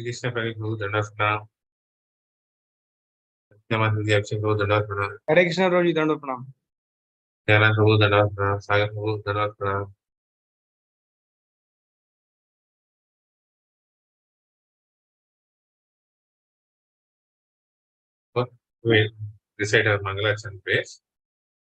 Krishna Prabhu Dandasana. Namaste Akshay Prabhu Dandasana. Hare Krishna Prabhuji, Dandavat Pranam. Jana Prabhu Dandasana. Sagar Prabhu Dandasana. We'll recite our Mangalachan praise.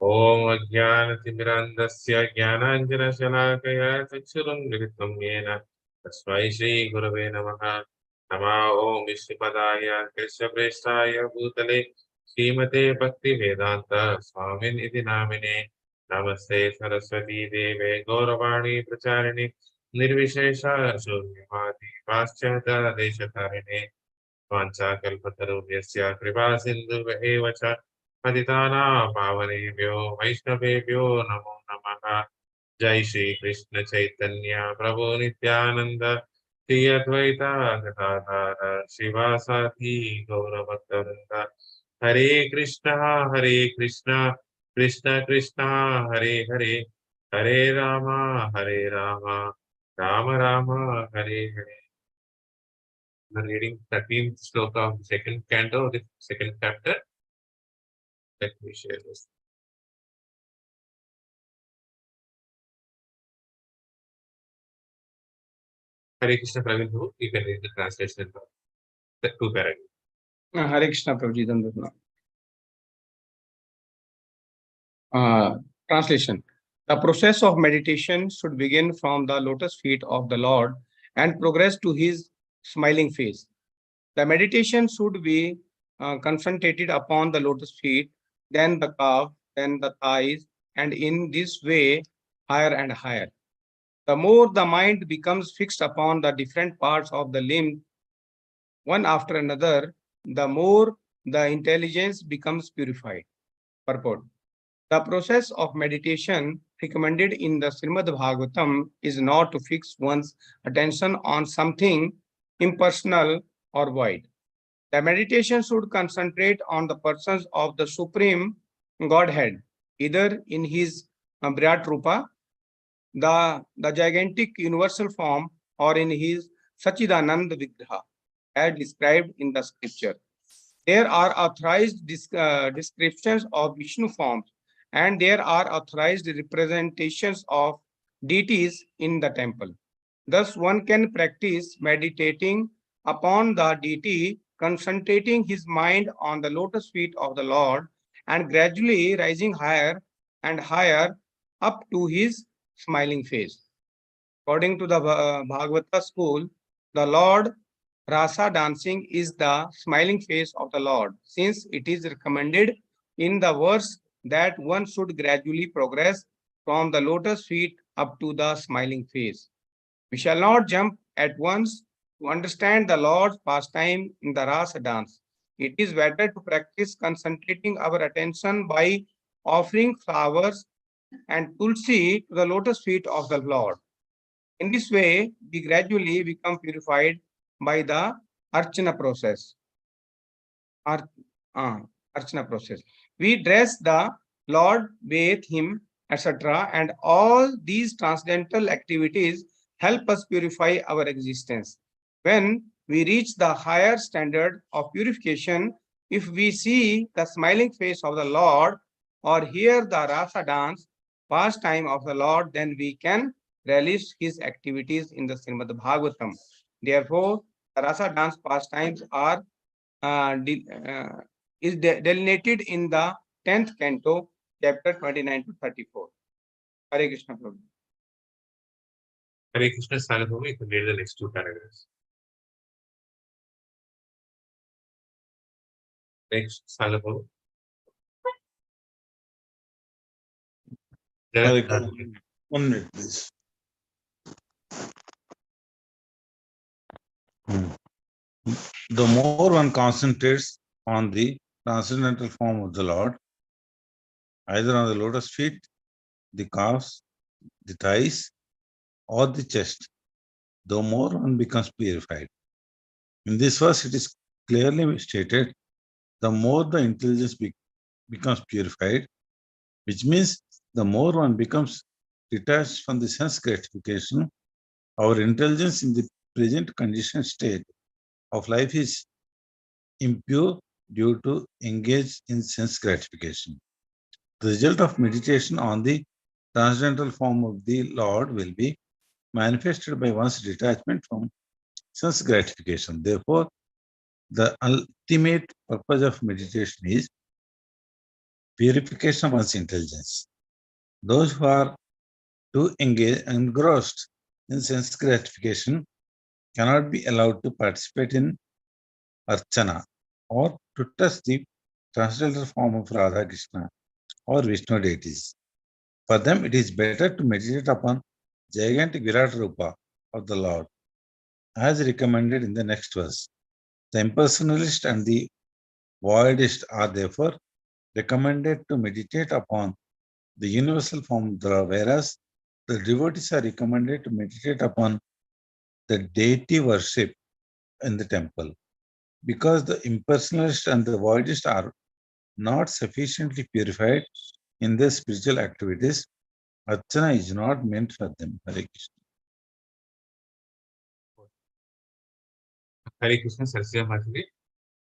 Om Ajnanatimirandasya Jnananjanashalakaya Chakshurunmilitam Yena Tasmai Shri Gurave Namaha Nama Om Vishnupadaya Krishnaprestaya Bhutale Srimate Bhakti Vedanta Swamin Iti Namine Namaste Saraswati Deve Gauravani Pracharine Nirvishesha Shunyamati Paschata Deshatarine Vancha Kalpatarubhyasya Kripa Sindhu Eva Cha Paditana Pavanebhyo Vaishnavebhyo Namo Namaha Jai Shri Krishna Chaitanya Prabhu Nityananda Shri Advaita Gadadhara Shivasati Gauravaktarinda Hare Krishna Krishna Krishna Hare Hare Hare Rama Rama Rama Hare Hare. I'm reading 13th sloka of the second canto of the second chapter. Let me share this. Hare Krishna Pravin, you can read the translation of the two paragraphs. Hare Krishna Prabhuji, Dandavat Pranam. Translation. The process of meditation should begin from the lotus feet of the Lord and progress to his smiling face. The meditation should be concentrated upon the lotus feet, then the calf, then the thighs, and in this way, higher and higher. The more the mind becomes fixed upon the different parts of the limb, one after another, the more the intelligence becomes purified. Purport. The process of meditation recommended in the Srimad Bhagavatam is not to fix one's attention on something impersonal or void. The meditation should concentrate on the persons of the Supreme Godhead, either in his Virat Rupa, the gigantic universal form, or in his Sachidanand Vigraha, as described in the scripture. There are authorized descriptions of Vishnu forms, and there are authorized representations of deities in the temple. Thus, one can practice meditating upon the deity, concentrating his mind on the lotus feet of the Lord, and gradually rising higher and higher up to his smiling face. According to the Bhagavata school, the Lord Rasa dancing is the smiling face of the Lord, since it is recommended in the verse that one should gradually progress from the lotus feet up to the smiling face. We shall not jump at once to understand the Lord's pastime in the Rasa dance. It is better to practice concentrating our attention by offering flowers and tulsi to the lotus feet of the Lord. In this way, we gradually become purified by the Archana process. Archana process. We dress the Lord, bathe him, etc. And all these transcendental activities help us purify our existence. When we reach the higher standard of purification, if we see the smiling face of the Lord or hear the Rasa dance, pastime of the Lord, then we can relish his activities in the Srimad Bhagavatam. Therefore, the Rasa dance pastimes are delineated in the 10th canto, chapter 29 to 34. Hare Krishna Prabhu. Hare Krishna Sarabhumi, you can read the next two paragraphs. Next, Sarabhumi. One minute, please. The more one concentrates on the transcendental form of the Lord, either on the lotus feet, the calves, the thighs, or the chest, the more one becomes purified. In this verse, it is clearly stated, the more the intelligence becomes purified, which means the more one becomes detached from the sense gratification, our intelligence in the present conditioned state of life is impure due to engage in sense gratification. The result of meditation on the transcendental form of the Lord will be manifested by one's detachment from sense gratification. Therefore, the ultimate purpose of meditation is purification of one's intelligence. Those who are too engrossed in sense gratification cannot be allowed to participate in Archana or to touch the transcendental form of Radha Krishna or Vishnu deities. For them, it is better to meditate upon gigantic Virat Rupa of the Lord, as recommended in the next verse. The impersonalist and the voidist are therefore recommended to meditate upon the universal form of the Lord, whereas the devotees are recommended to meditate upon the deity worship in the temple. Because the impersonalist and the voidist are not sufficiently purified in their spiritual activities, Archana is not meant for them. Hare Krishna. Hare Krishna, Saraswati Mataji.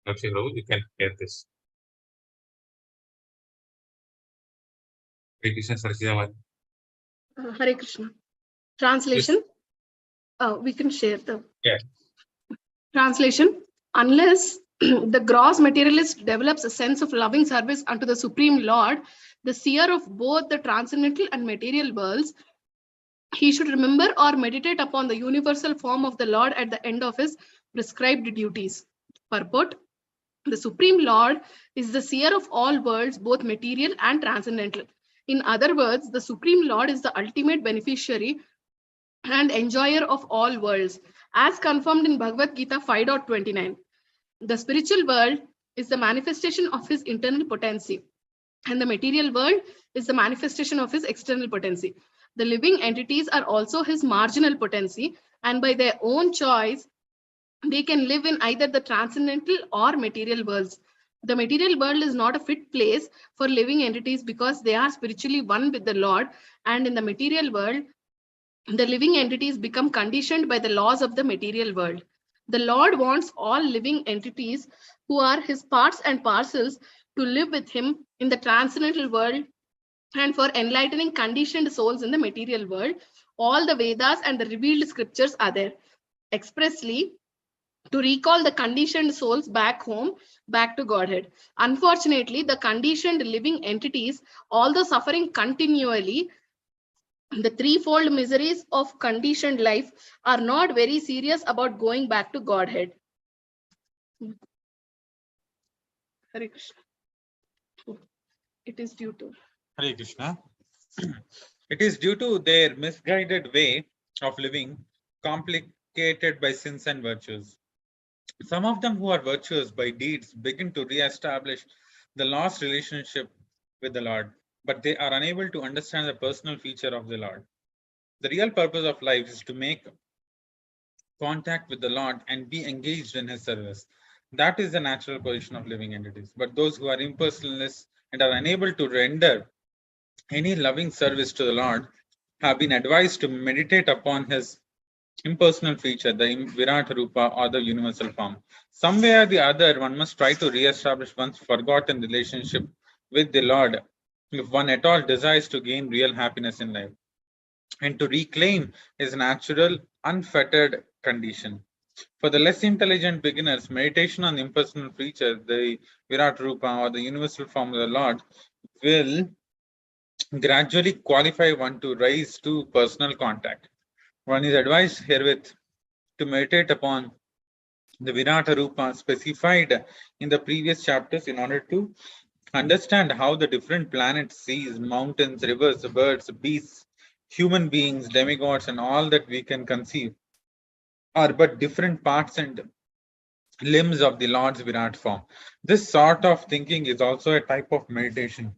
Akshay Prabhu, you can get this. Hare Krishna, Saraswati Mataji. Hare Krishna. Translation. We can share the translation. Unless the gross materialist develops a sense of loving service unto the Supreme Lord, the seer of both the transcendental and material worlds, he should remember or meditate upon the universal form of the Lord at the end of his prescribed duties. Purport. The Supreme Lord is the seer of all worlds, both material and transcendental. In other words, the Supreme Lord is the ultimate beneficiary and enjoyer of all worlds, as confirmed in Bhagavad Gita 5.29. The spiritual world is the manifestation of his internal potency, and the material world is the manifestation of his external potency. The living entities are also his marginal potency, and by their own choice, they can live in either the transcendental or material worlds. The material world is not a fit place for living entities because they are spiritually one with the Lord, and in the material world, the living entities become conditioned by the laws of the material world. The Lord wants all living entities who are his parts and parcels to live with him in the transcendental world, and for enlightening conditioned souls in the material world, all the Vedas and the revealed scriptures are there expressly to recall the conditioned souls back home, back to Godhead. Unfortunately, the conditioned living entities, although suffering continually, the threefold miseries of conditioned life, are not very serious about going back to Godhead. Hare Krishna. It is due to Hare Krishna. It is due to their misguided way of living, complicated by sins and virtues. Some of them who are virtuous by deeds begin to re-establish the lost relationship with the Lord, but they are unable to understand the personal feature of the Lord. The real purpose of life is to make contact with the Lord and be engaged in his service. That is the natural position of living entities. But those who are impersonalists and are unable to render any loving service to the Lord have been advised to meditate upon his impersonal feature, the Virat Rupa or the universal form. Some way or the other, one must try to re-establish one's forgotten relationship with the Lord if one at all desires to gain real happiness in life and to reclaim his natural, unfettered condition. For the less intelligent beginners, meditation on the impersonal feature, the Virat Rupa or the universal form of the Lord, will gradually qualify one to rise to personal contact. One is advised herewith to meditate upon the Virata Rupa specified in the previous chapters in order to understand how the different planets, seas, mountains, rivers, birds, beasts, human beings, demigods, and all that we can conceive are but different parts and limbs of the Lord's Virat form. This sort of thinking is also a type of meditation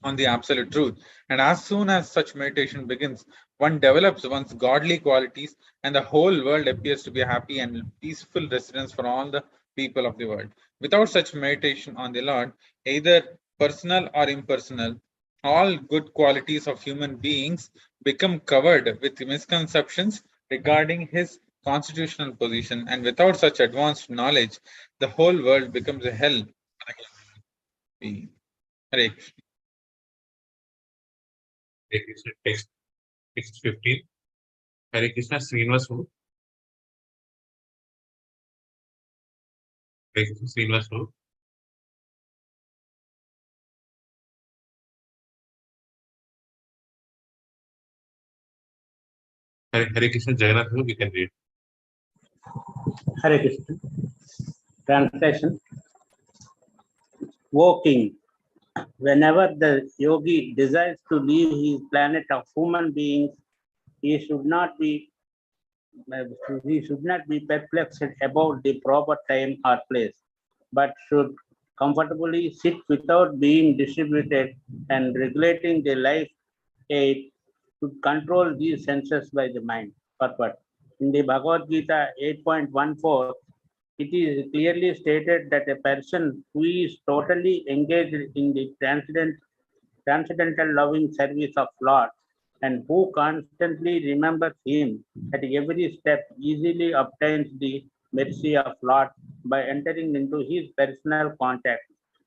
on the absolute truth. And as soon as such meditation begins, one develops one's godly qualities, and the whole world appears to be a happy and peaceful residence for all the people of the world. Without such meditation on the Lord, either personal or impersonal, all good qualities of human beings become covered with misconceptions regarding his constitutional position, and without such advanced knowledge, the whole world becomes a hell for the human being. Hare Krishna. Hare Krishna. Text 15. Hare Krishna, Srinivas who? Hare Krishna, Srinivas who? Hare Krishna, Jagannath who? You can read. Hare Krishna. Translation. O King, whenever the yogi desires to leave his planet of human beings, he should not be perplexed about the proper time or place, but should comfortably sit without being distributed and regulating the life aid to control these senses by the mind. Purport. In the Bhagavad Gita 8.14, it is clearly stated that a person who is totally engaged in the transcendental loving service of Lord and who constantly remembers him at every step easily obtains the mercy of Lord by entering into his personal contact.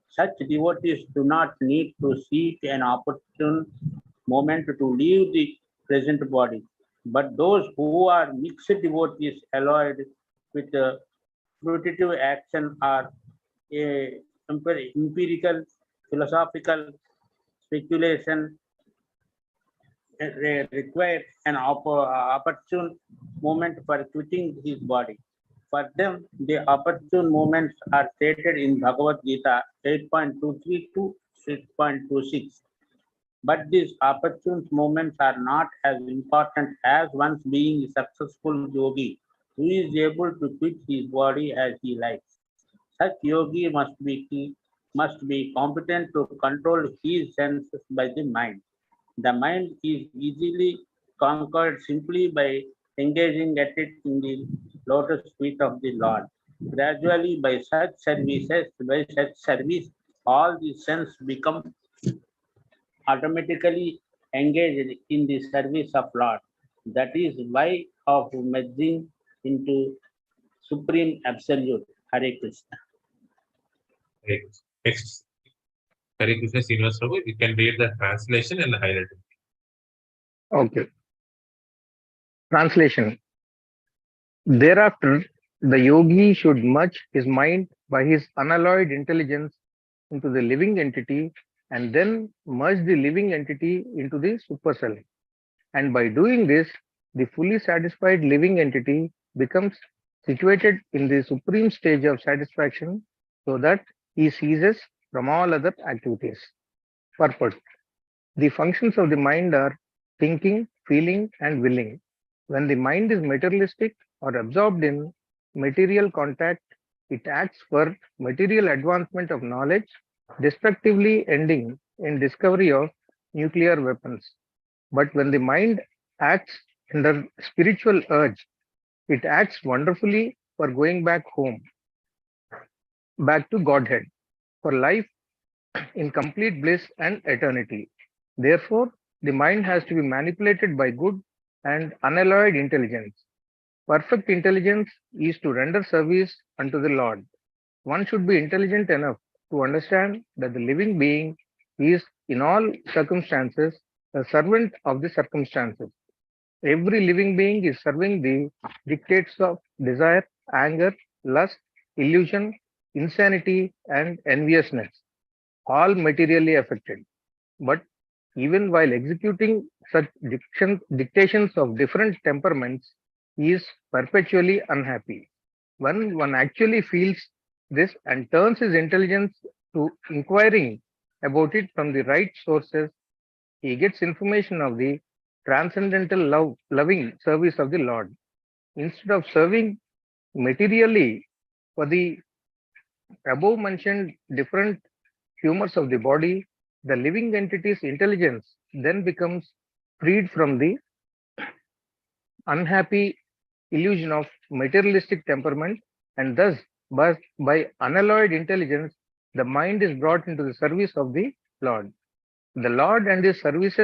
Such devotees do not need to seek an opportune moment to leave the present body, but those who are mixed devotees alloyed with fruitive action or a empirical philosophical speculation require an opportune moment for quitting his body. For them, the opportune moments are stated in Bhagavad Gita 8.23 to 6.26. But these opportune moments are not as important as once being a successful yogi who is able to quit his body as he likes. Such yogi must be competent to control his senses by the mind. The mind is easily conquered simply by engaging at it in the lotus feet of the Lord. Gradually, by such service, all the senses become automatically engaged in the service of Lord. That is why of merging into Supreme Absolute. Hare Krishna. Hare Krishna. Text. Hare Krishna, Srinivas who? You can read the translation and the highlighting. Okay. Translation. Thereafter, the yogi should merge his mind by his unalloyed intelligence into the living entity and then merge the living entity into the supercell. And by doing this, the fully satisfied living entity becomes situated in the supreme stage of satisfaction so that he ceases from all other activities. Purport. The functions of the mind are thinking, feeling, and willing. When the mind is materialistic or absorbed in material contact, it acts for material advancement of knowledge, destructively ending in discovery of nuclear weapons. But when the mind acts under spiritual urge, it acts wonderfully for going back home, back to Godhead, for life in complete bliss and eternity. Therefore, the mind has to be manipulated by good and unalloyed intelligence. Perfect intelligence is to render service unto the Lord. One should be intelligent enough to understand that the living being is in all circumstances a servant of the circumstances. Every living being is serving the dictates of desire, anger, lust, illusion, insanity, and enviousness, all materially affected. But even while executing such dictations of different temperaments, he is perpetually unhappy. When one actually feels this and turns his intelligence to inquiring about it from the right sources, he gets information of the transcendental loving service of the Lord. Instead of serving materially for the above mentioned different humors of the body, the living entity's intelligence then becomes freed from the unhappy illusion of materialistic temperament, and thus by unalloyed intelligence, the mind is brought into the service of the Lord. The Lord and his service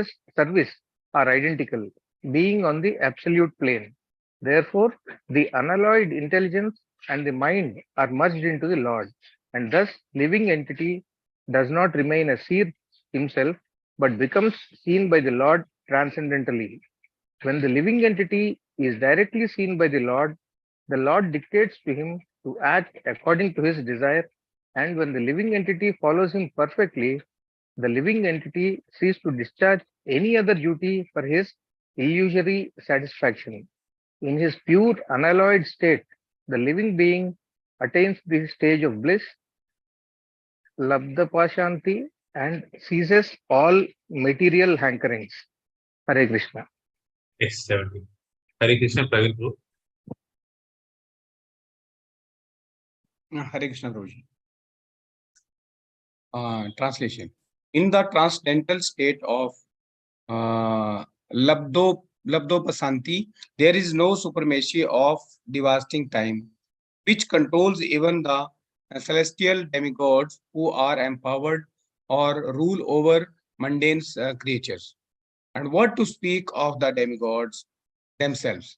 are identical, being on the absolute plane. Therefore, the unalloyed intelligence and the mind are merged into the Lord, and thus living entity does not remain a seer himself, but becomes seen by the Lord transcendentally. When the living entity is directly seen by the Lord dictates to him to act according to his desire, and when the living entity follows him perfectly, the living entity ceases to discharge any other duty for his illusory satisfaction. In his pure unalloyed state, the living being attains the stage of bliss, Labdapashanti, and ceases all material hankerings. Hare Krishna. Yes, 17. Hare Krishna, Praveen Guru. Hare Krishna, Prabhuji. Translation. In the transcendental state of Labdopasanti, there is no supremacy of devastating time, which controls even the celestial demigods who are empowered or rule over mundane creatures. And what to speak of the demigods themselves?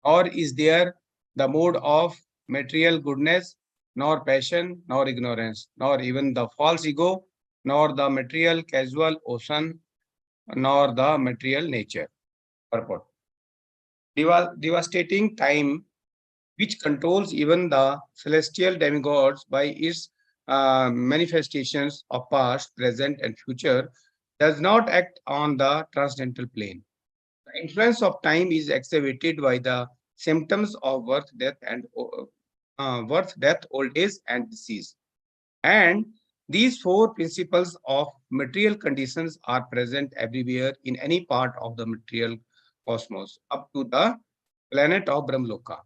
Or is there the mode of material goodness, nor passion, nor ignorance, nor even the false ego, nor the material casual ocean, nor the material nature. Purport. Devastating time, which controls even the celestial demigods by its manifestations of past, present, and future, does not act on the transcendental plane. The influence of time is exacerbated by the symptoms of birth, death, old age, and disease. And these four principles of material conditions are present everywhere in any part of the material cosmos, up to the planet of Brahmaloka.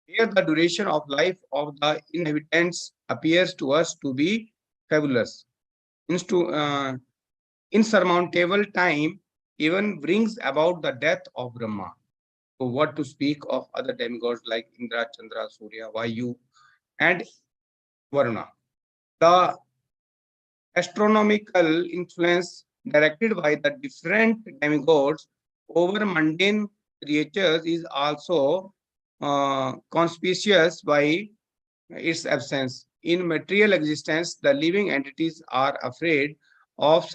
Here, the duration of life of the inhabitants appears to us to be fabulous. Insurmountable time even brings about the death of Brahma. So, what to speak of other demigods like Indra, Chandra, Surya, Vayu, and Varuna? The astronomical influence directed by the different demigods over mundane creatures is also conspicuous by its absence. In material existence, the living entities are afraid of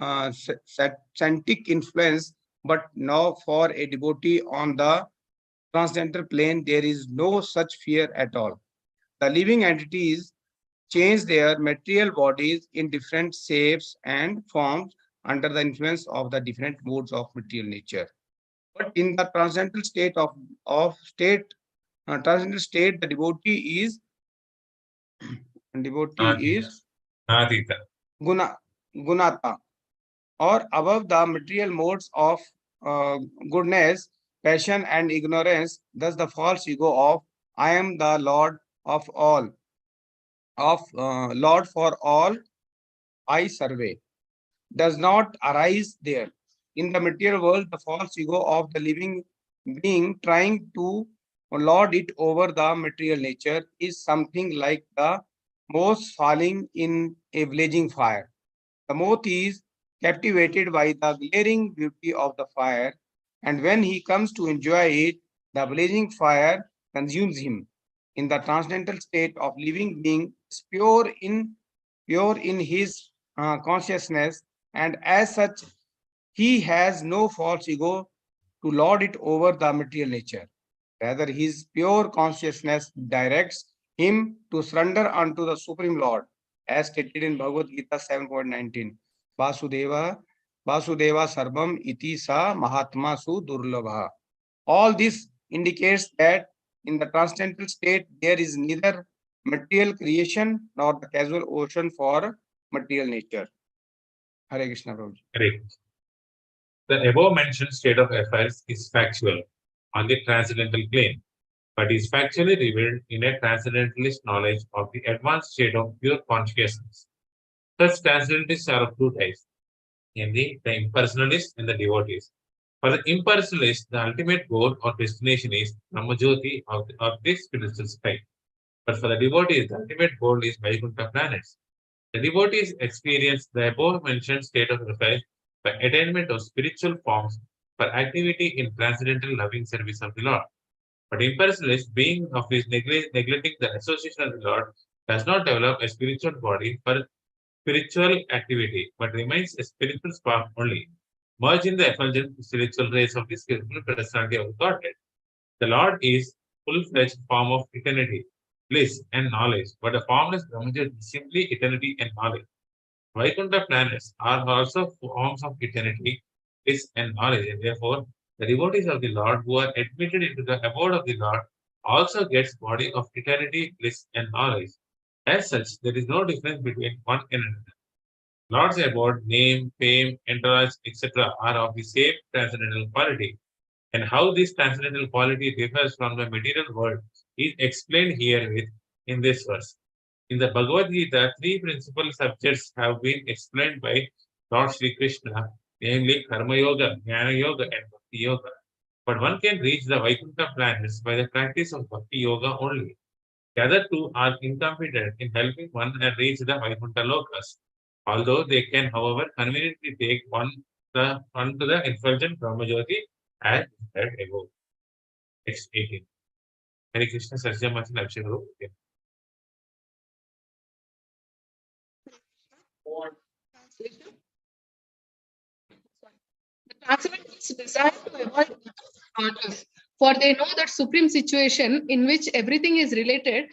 Santic influence, but now for a devotee on the transcendental plane, there is no such fear at all. The living entities change their material bodies in different shapes and forms under the influence of the different modes of material nature. But in the transcendental state transcendental state, the devotee is Adita. gunata, or above the material modes of goodness, passion, and ignorance. Thus, the false ego of I am the Lord of all, Lord for all, I survey, does not arise there. In the material world, the false ego of the living being trying to lord it over the material nature is something like the moth falling in a blazing fire. The moth is captivated by the glaring beauty of the fire, and when he comes to enjoy it, the blazing fire consumes him. In the transcendental state of living being is pure in his consciousness, and as such, he has no false ego to lord it over the material nature. Rather, his pure consciousness directs him to surrender unto the Supreme Lord, as stated in Bhagavad Gita 7.19. Vasudeva Sarvam iti sa Mahatma su durlabha. All this indicates that in the transcendental state, there is neither material creation nor the casual ocean for material nature. Hare Krishna, Prabhuji. Hare Krishna. The above mentioned state of affairs is factual on the transcendental plane, but is factually revealed in a transcendentalist knowledge of the advanced state of pure consciousness. Such transcendentalists are of two types, namely the impersonalists and the devotees. For the impersonalist, the ultimate goal or destination is Brahmajyoti of the spiritual sky. But for the devotees, the ultimate goal is Vaikuntha planets. The devotees experience the above mentioned state of affairs by attainment of spiritual forms for activity in transcendental loving service of the Lord. But impersonalist, being of his neglecting the association of the Lord, does not develop a spiritual body for spiritual activity, but remains a spiritual spark only, merged in the effulgent spiritual rays of the spiritual personality of the Godhead. The Lord is full-fledged form of eternity, bliss, and knowledge, but the formless Brahmajyoti is simply eternity and knowledge. Vaikuntha planets are also forms of eternity, bliss, and knowledge, and therefore the devotees of the Lord who are admitted into the abode of the Lord also gets body of eternity, bliss, and knowledge. As such, there is no difference between one and another. Lord's abode, name, fame, entourage, etc. are of the same transcendental quality, and how this transcendental quality differs from the material world is explained herewith in this verse. In the Bhagavad Gita, three principal subjects have been explained by Lord Sri Krishna, namely Karma Yoga, Jnana Yoga, and Bhakti Yoga. But one can reach the Vaikuntha planets by the practice of Bhakti Yoga only. The other two are incompetent in helping one and reach the Vaikuntha lokas, although they can, however, conveniently take one to the effulgent Brahmajyoti as described above. Text 18. Hare Krishna Sarjamati Abhishek. Translation. The transcendentalists desire to avoid others, for they know that supreme situation in which everything is related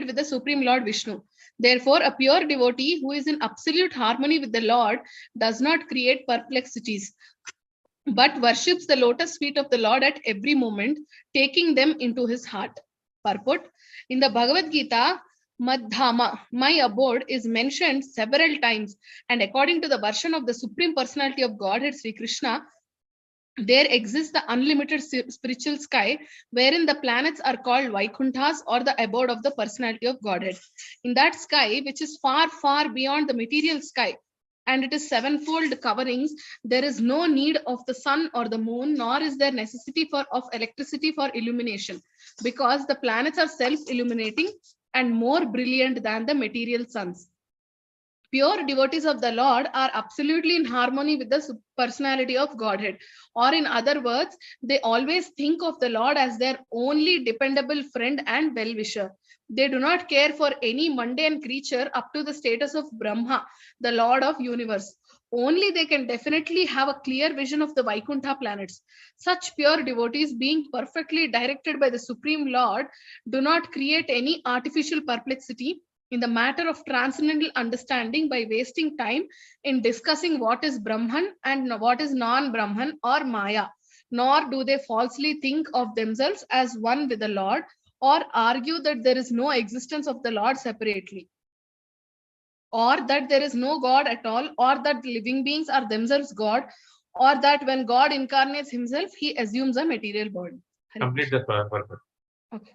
with the Supreme Lord Vishnu. Therefore, a pure devotee who is in absolute harmony with the Lord does not create perplexities, but worships the lotus feet of the Lord at every moment, taking them into his heart. Purport. In the Bhagavad Gita, Madhama, my abode, is mentioned several times, and according to the version of the Supreme Personality of Godhead, Sri Krishna, there exists the unlimited spiritual sky wherein the planets are called Vaikunthas, or the abode of the personality of Godhead. In that sky, which is far, far beyond the material sky, and it is sevenfold coverings, there is no need of the sun or the moon, nor is there necessity of electricity for illumination, because the planets are self-illuminating and more brilliant than the material suns. Pure devotees of the Lord are absolutely in harmony with the personality of Godhead. Or in other words, they always think of the Lord as their only dependable friend and well-wisher. They do not care for any mundane creature up to the status of Brahma, the Lord of universe. Only they can definitely have a clear vision of the Vaikuntha planets. Such pure devotees, being perfectly directed by the Supreme Lord, do not create any artificial perplexity in the matter of transcendental understanding by wasting time in discussing what is Brahman and what is non-Brahman or Maya, nor do they falsely think of themselves as one with the Lord, or argue that there is no existence of the Lord separately, or that there is no God at all, or that living beings are themselves God, or that when God incarnates himself, he assumes a material body. Complete the purpose. Okay.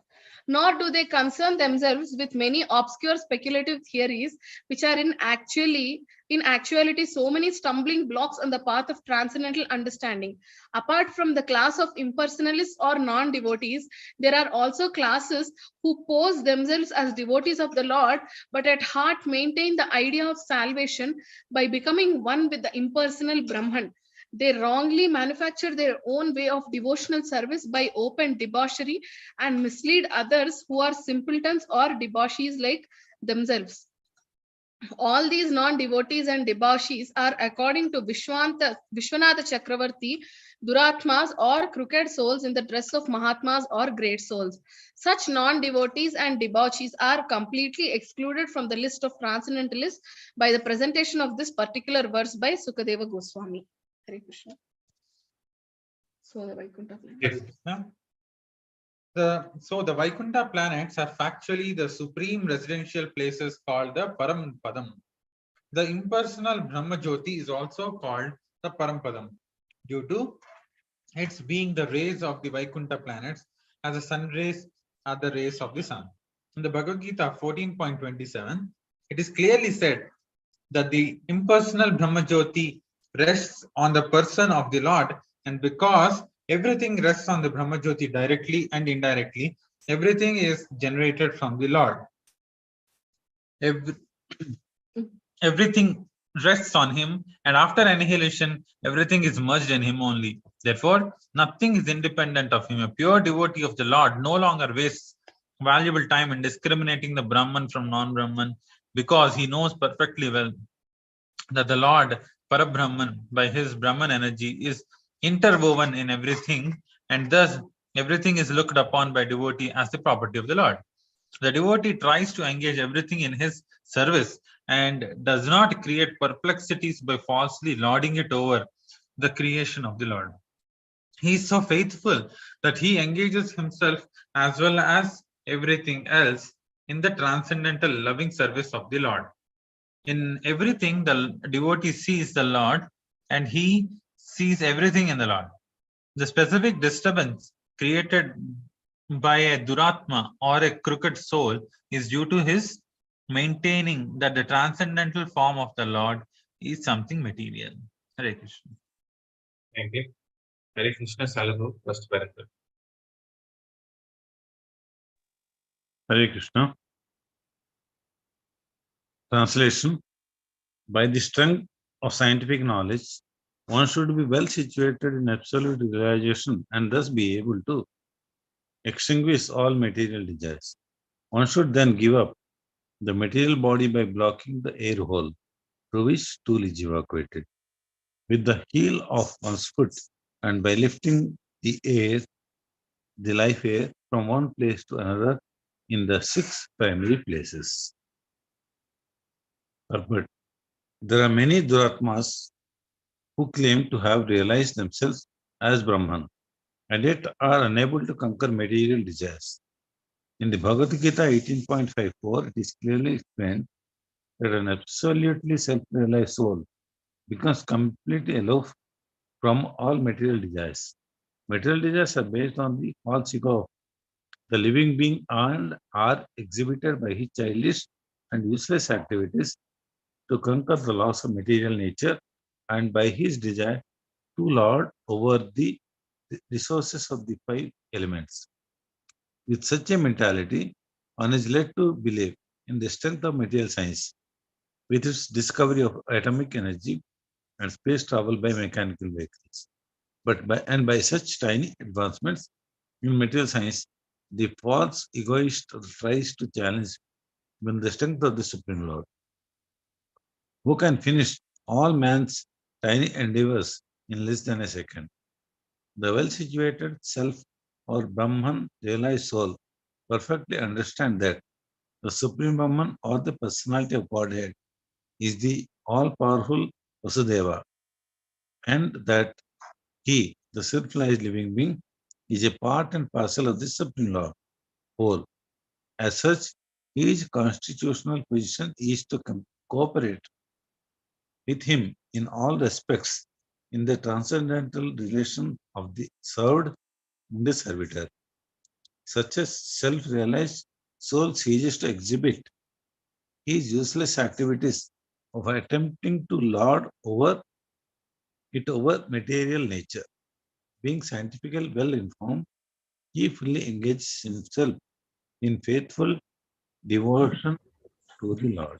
Nor do they concern themselves with many obscure speculative theories, which are in actuality so many stumbling blocks on the path of transcendental understanding. Apart from the class of impersonalists or non-devotees, there are also classes who pose themselves as devotees of the Lord, but at heart maintain the idea of salvation by becoming one with the impersonal Brahman. They wrongly manufacture their own way of devotional service by open debauchery and mislead others who are simpletons or debauchees like themselves. All these non-devotees and debauchees are, according to Vishwanatha Chakravarti, Duratmas or crooked souls in the dress of Mahatmas or great souls. Such non-devotees and debauchees are completely excluded from the list of transcendentalists by the presentation of this particular verse by Sukadeva Goswami. Hare Krishna. So the Vaikuntha planets. Yes. So the Vaikuntha planets are factually the supreme residential places called the Parampadam. The impersonal Brahmajyoti is also called the Parampadam due to its being the rays of the Vaikuntha planets, as the sun rays are the rays of the sun. In the Bhagavad Gita 14.27, it is clearly said that the impersonal Brahmajyoti rests on the person of the Lord, and because everything rests on the Brahmajyoti directly and indirectly, everything is generated from the Lord. Everything rests on him, and after annihilation, everything is merged in him only. Therefore, nothing is independent of him. A pure devotee of the Lord no longer wastes valuable time in discriminating the Brahman from non-Brahman, because he knows perfectly well that the Lord Parabrahman, by his Brahman energy, is interwoven in everything, and thus everything is looked upon by devotee as the property of the Lord. The devotee tries to engage everything in his service and does not create perplexities by falsely lording it over the creation of the Lord. He is so faithful that he engages himself as well as everything else in the transcendental loving service of the Lord. In everything, the devotee sees the Lord and he sees everything in the Lord. The specific disturbance created by a Duratma or a crooked soul is due to his maintaining that the transcendental form of the Lord is something material. Hare Krishna. Thank you. Hare Krishna Saladhu, first paragraph. Hare Krishna. Translation. By the strength of scientific knowledge, one should be well situated in absolute realization and thus be able to extinguish all material desires. One should then give up the material body by blocking the air hole through which tool is evacuated with the heel of one's foot, and by lifting the air, the life air, from one place to another in the 6 primary places. But there are many Duratmas who claim to have realized themselves as Brahman and yet are unable to conquer material desires. In the Bhagavad Gita 18.54, it is clearly explained that an absolutely self-realized soul becomes completely aloof from all material desires. Material desires are based on the false ego of the living being and are exhibited by his childish and useless activities to conquer the laws of material nature and by his desire to lord over the resources of the 5 elements. With such a mentality, one is led to believe in the strength of material science, with its discovery of atomic energy and space travel by mechanical vehicles. But by such tiny advancements in material science, the false egoist tries to challenge even the strength of the Supreme Lord, who can finish all man's tiny endeavors in less than a second. The well-situated self or Brahman realized soul perfectly understand that the Supreme Brahman or the personality of Godhead is the all-powerful Vasudeva, and that he, the self-realized living being, is a part and parcel of the Supreme Lord whole. As such, his constitutional position is to cooperate with him in all respects in the transcendental relation of the served and the servitor. Such a self-realized soul ceases to exhibit his useless activities of attempting to lord over material nature. Being scientifically well informed, he fully engages himself in faithful devotion to the Lord.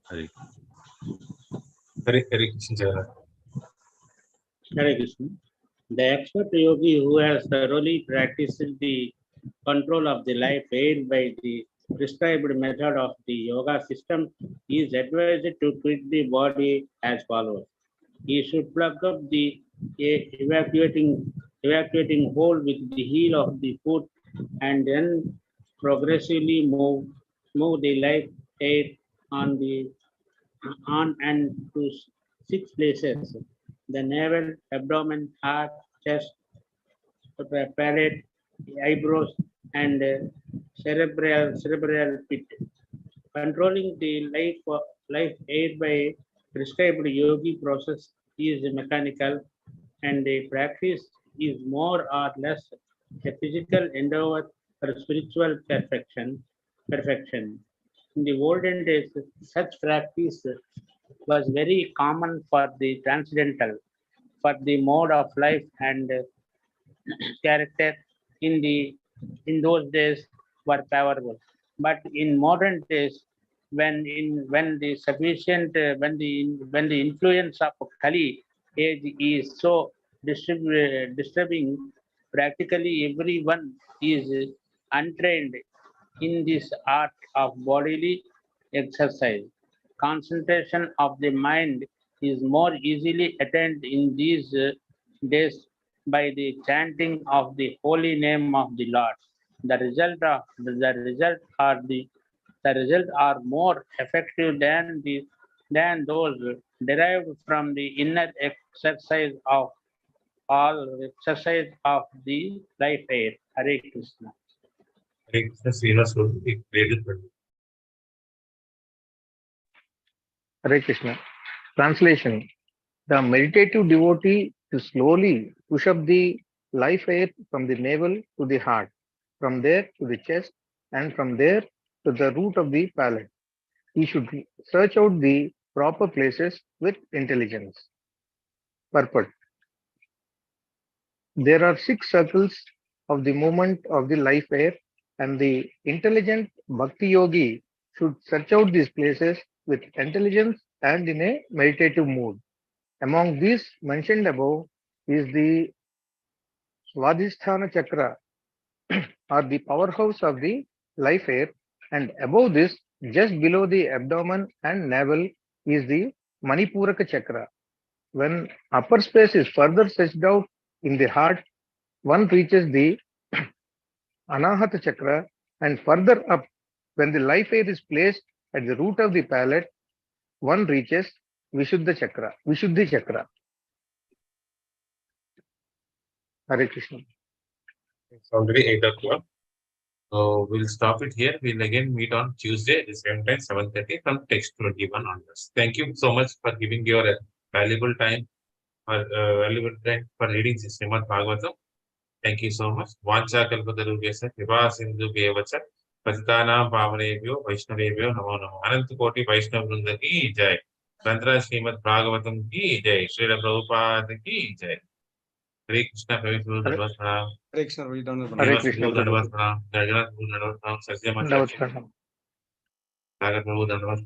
Hare Hare Krishna Jagannath. Hare Krishna. The expert yogi who has thoroughly practiced the control of the life aided by the prescribed method of the yoga system is advised to quit the body as follows. He should plug up the evacuating hole with the heel of the foot and then progressively move the life air on the on and to 6 places: the navel, abdomen, heart, chest, palate, eyebrows, and cerebral pit. Controlling the life aid by prescribed yogi process is mechanical, and the practice is more or less a physical endeavor for spiritual perfection. In the olden days, such practice was very common for the transcendental, for the mode of life and character in those days were favorable. But in modern days, when the sufficient when the influence of Kali age is so disturbing, practically everyone is untrained in this art of bodily exercise. Concentration of the mind is more easily attained in these days by the chanting of the holy name of the Lord. The result are more effective than those derived from the inner exercise of the life air. Hare Krishna. Hare Krishna, Srinivas, it created for you. Hare Krishna. Translation. The meditative devotee to slowly push up the life air from the navel to the heart, from there to the chest, and from there to the root of the palate. He should search out the proper places with intelligence. Purport. There are 6 circles of the movement of the life air, and the intelligent bhakti yogi should search out these places with intelligence and in a meditative mood. Among these mentioned above is the Swadhisthana Chakra or the powerhouse of the life air, and above this, just below the abdomen and navel, is the Manipuraka Chakra. When upper space is further searched out in the heart, one reaches the Anahata Chakra, and further up, when the life air is placed at the root of the palate, one reaches Vishuddha Chakra. Hare Krishna. It's already 8 o'clock. So we'll stop it here. We'll again meet on Tuesday at the same time, 7:30 from text 21 onwards. Thank you so much for giving your valuable time for reading this Srimad Bhagavatam. Thank you so much. Vancha kalpatarubhyasya kripa sindhubhyevacha patitanam pavanebhyo vaishnavebhyo namo namo. Anant Koti Vaishnav Vrinda ki jai. Granthra Srimad Bhagavatam ki jai. Srila Prabhupada ki jai. Hare Krishna Prabhu Dandavad Pranam. Hare Krishna, we don't know. Hare Srinivas Krishna, Prabhu Dandavad Prabhu. Pranam. Jagannath Prabhu Dandavad Pranam. Satyamata Dandavad Pranam. Sagar Prabhu Dandavad